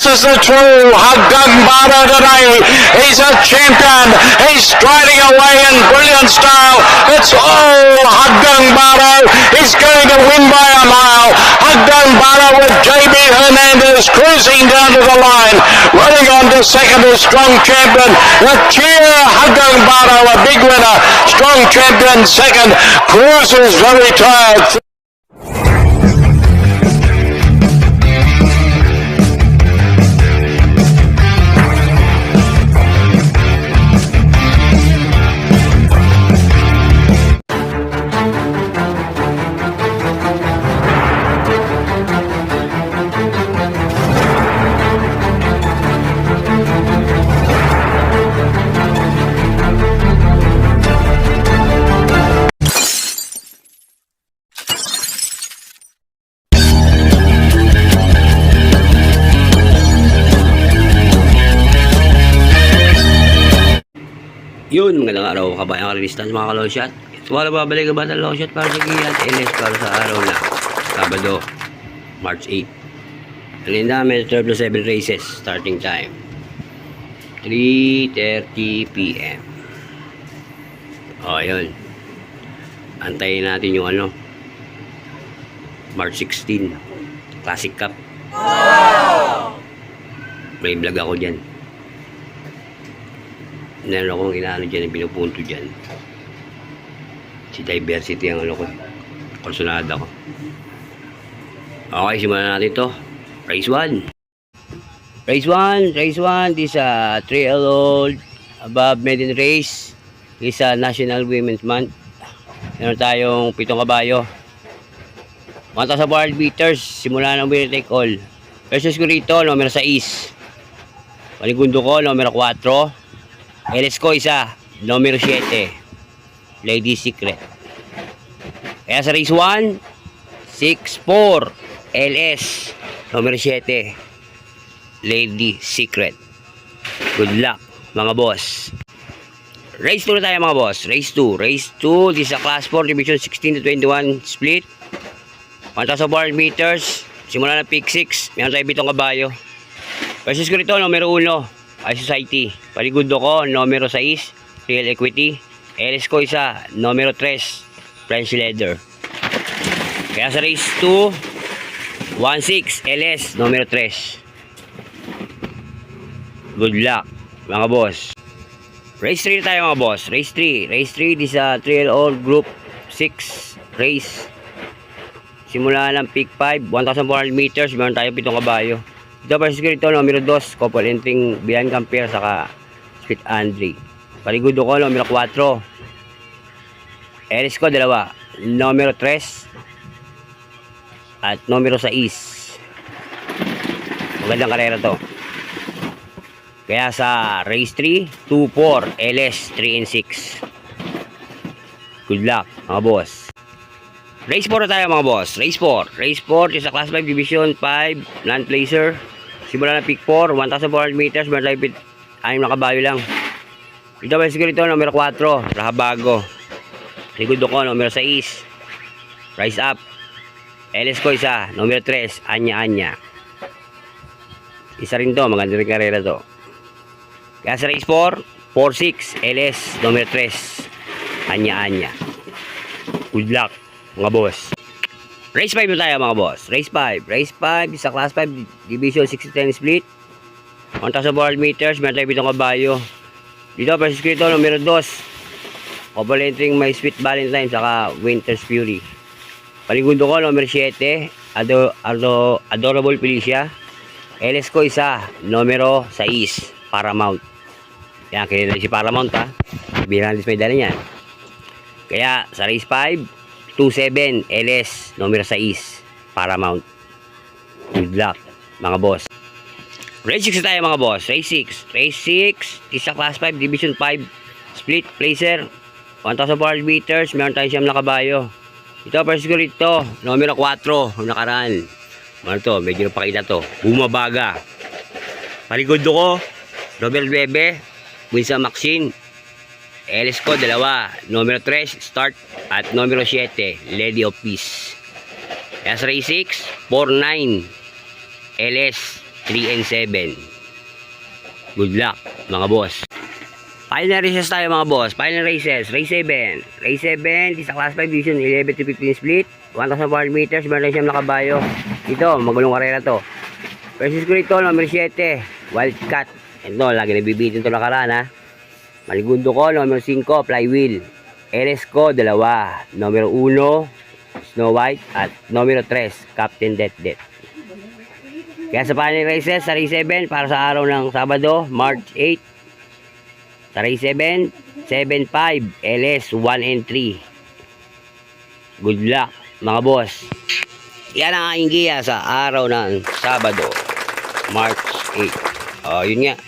This is the true Haggang Bara today. He's a champion. He's striding away in brilliant style. It's all Haggang Bara. He's going to win by a mile. Haggang Bara with JB Hernandez cruising down to the line. Running on to second is Strong Champion. The cheer Haggang Bara, a big winner. Strong Champion second. Cruises very tired. Yun, magandang araw kabayang resistance mga kaloshat. Wala babalik ka ba ng loshat para sa Giat LS para sa araw na Sabado, March 8. Alin namin 12-7 races, starting time 3:30 PM. O, yun. Antayin natin yung March 16 Classic Cup. May vlog ako dyan. Meron akong inaano dyan, yung pinupunto dyan. Si Diversity ang konsunada ko. Okay, simulan natin to. Race 1. Race 1. This is a 3-year-old above maiden race. This is a National Women's Month. Meron tayong 7 kabayo. 1,000 wild beaters. Simula ng winner take all. Versus ko rito, numero 6. Paligundo ko, numero 4. LS ko isa, numero 7, Lady Secret. Kaya sa race 1, 6-4, LS, numero 7, Lady Secret. Good luck, mga boss. Race 2 na tayo, mga boss. Race 2. This is a Class 4, Division 16 to 21 split. 1,000 bar meters. Simula ng pick 6. Meron tayo 7 kabayo. Versus ko rito, numero 1. High Society. Paligundo ko, numero 6, Real Equity. LS ko isa, numero 3, French Leather. Kaya sa race 2, 1-6, LS, numero 3. Good luck, mga boss. Race 3 tayo, mga boss. Race 3, this is a 3-year-old group 6 race. Simula ng peak 5, 1,400 meters, meron tayo 7 kabayo. Ito versus ko rito, numero 2, couple entering behind Camper, saka Sweet Andre. Paligudo ko, numero 4. LS ko, 2. Numero 3. At numero 6. Magandang karera to. Kaya sa race 3, 2-4, LS, 3 and 6. Good luck, mga boss. Race 4 tayo, mga boss. Race 4 is a Class 5 Division 5 Land Placer. Simula na pick 4, 1,400 meters, meron tayo 6 na kabayo lang. Dito ba siguro numero 4, Rahabago. Ligudo ko, numero 6, Rise Up. LS ko isa, numero 3, Anya. Isa rin to, maganda rin karera to. Kaya sa race 4, 4-6, LS, numero 3, Anya. Good luck, mga boss. Race 5 na tayo, mga boss. Race 5 is a Class 5 Division 6-10 split. 1,400 meters, meron tayo 7 kabayo. Dito, versus ko ito, numero 2. Couple entering my Sweet Valentine, saka Winter's Fury. Paligundo ko, numero 7, Adorable Felicia. LS ko isa, numero 6, Paramount. Yan, kinila si Paramount, ha. Bilang may dala niyan. Kaya, sa race 5, 2-7, LS, numero 6, Paramount. Good luck, mga boss. Race 6 tayo, mga boss. Race 6, isa Class 5, Division 5, Split, Placer, 1,400 meters, meron tayo 9 na kabayo. Ito, versus ko rito, numero 4, nakaraan. Ano to, medyo napakita to. Bumabaga. Paligundo ko, numero 9, Winsa Maxine. LS ko, 2. Numero 3, Start. At numero 7, Lady of Peace. Kaya sa race 6, 4-9. LS, 3 and 7. Good luck, mga boss. Final races tayo mga boss. Final races. Race 7. Race 7 is a class 5 division 11 to 15 split. 1,400 meters. Meron siyang nakabayo. Ito, magulong karera to. Versus ko ito, number 7. Wildcat. Ito, lagi nabibitin ito nakaraan ha. Maligundo ko, number 5. Flywheel. LS ko, 2. Numero 1. Snow White. At numero 3. Captain Death. Kaya sa final races, sa race 7, para sa araw ng Sabado, March 8. Sa race 7, 7-5, LS 1 and 3. Good luck, mga boss. Yan ang aking giya sa araw ng Sabado, March 8. Yun nga.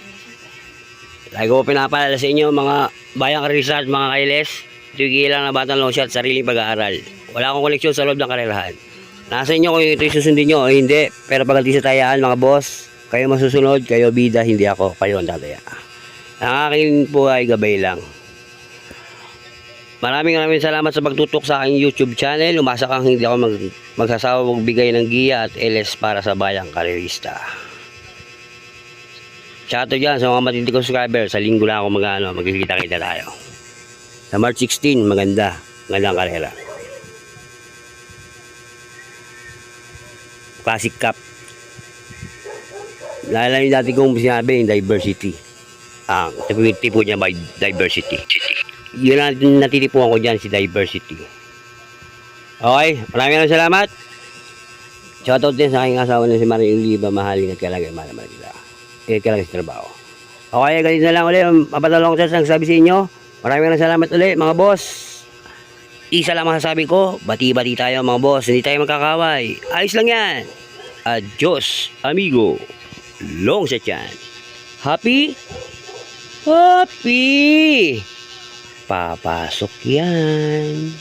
Lagi ko pinapalala sa inyo, mga bayang result, mga kailes. Ito yung giya lang na batang long shot, sariling pag-aaral. Wala akong koleksyon sa loob ng karerahan. Nasa inyo kung ito yung susundin nyo o hindi. Pero pagdating sa tayaan, mga boss, kayo masusunod, kayo bida, hindi ako. Kayo ang tataya. Ang akin po ay gabay lang. Maraming salamat sa pagtutok sa aking YouTube channel. Umasa kang hindi ako magsasawa magbigay ng giya at LS para sa bayang karerista. Chato dyan sa mga matindi kong subscriber. Sa linggo lang ako magkikita-kita tayo. Sa March 16, magandang karera. Classic Cup. Naalala nyo dati kong sinabi yung diversity. Ang tipo niya by diversity. Yun ang natitipuan ko dyan, si diversity. Okay, maraming salamat. Shoutout din sa aking asawa na si Marie Oliva, mahalin at kalagay, malamal kita. Kalagay sa trabaho. Okay, ganito na lang ulit. Mapatalong ko sa nagsabi sa inyo. Maraming salamat ulit, mga boss. Isa lang masasabi ko, bati-bati tayo mga boss. Hindi tayo magkakaway. Ayos lang yan. Adios, amigo. Long shot yan. Happy? Happy! Papasok yan.